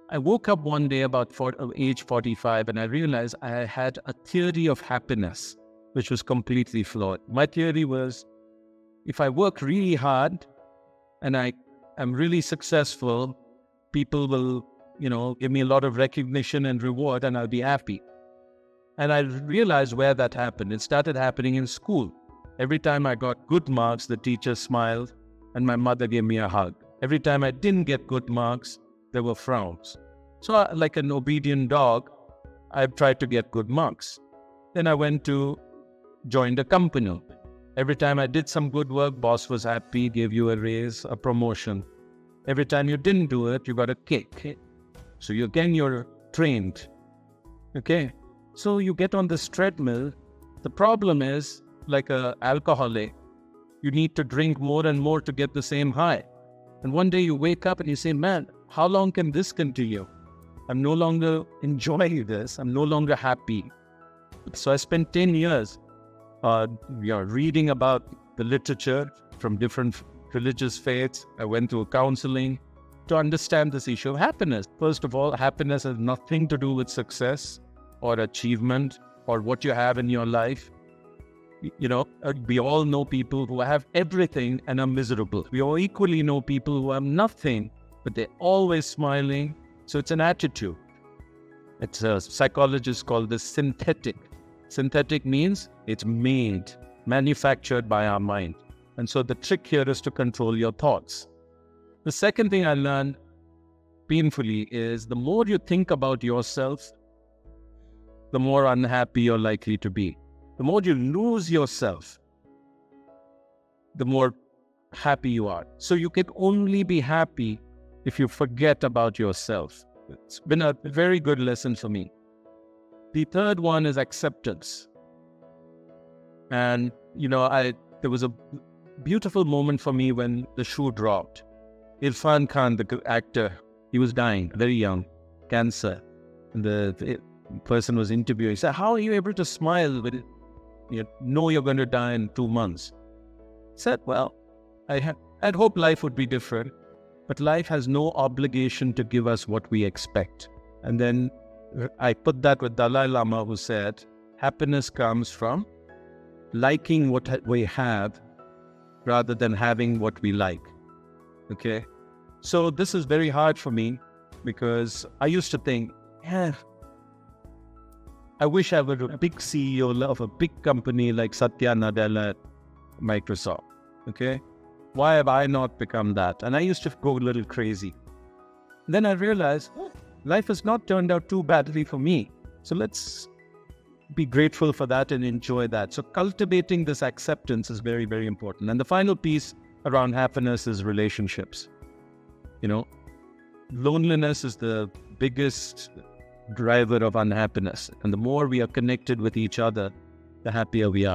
I woke up one day about age 45 and I realized I had a theory of happiness, which was completely flawed. My theory was if I work really hard and I am really successful, people will, give me a lot of recognition and reward and I'll be happy. And I realized where that happened. It started happening in school. Every time I got good marks, the teacher smiled and my mother gave me a hug. Every time I didn't get good marks, there were frowns. So like an obedient dog, I tried to get good marks. Then I went to join a company. Every time I did some good work, boss was happy, gave you a raise, a promotion. Every time you didn't do it, you got a kick. So you're trained. Okay. So you get on this treadmill. The problem is, like an alcoholic, you need to drink more and more to get the same high. And one day you wake up and you say, man, how long can this continue? I'm no longer enjoying this. I'm no longer happy. So I spent 10 years reading about the literature from different religious faiths. I went through counseling to understand this issue of happiness. First of all, happiness has nothing to do with success or achievement or what you have in your life. We all know people who have everything and are miserable. We all equally know people who have nothing, but they're always smiling. So it's an attitude. It's a psychologist called this synthetic. Synthetic means it's manufactured by our mind. And so the trick here is to control your thoughts. The second thing I learned painfully is the more you think about yourself, the more unhappy you're likely to be. The more you lose yourself, the more happy you are. So you can only be happy if you forget about yourself. It's been a very good lesson for me. The third one is acceptance. And, there was a beautiful moment for me when the shoe dropped. Irfan Khan, the actor, he was dying, very young, cancer. And the person was interviewing. He said, how are you able to smile when you know you're going to die in 2 months? I said, well, I'd hope life would be different, but life has no obligation to give us what we expect. And then I put that with Dalai Lama, who said, happiness comes from liking what we have rather than having what we like. Okay? So this is very hard for me because I used to think, I wish I were a big CEO of a big company like Satya Nadella at Microsoft. Okay? Why have I not become that? And I used to go a little crazy. Then I realized, life has not turned out too badly for me. So let's be grateful for that and enjoy that. So cultivating this acceptance is very, very important. And the final piece around happiness is relationships. Loneliness is the biggest driver of unhappiness. And the more we are connected with each other, the happier we are.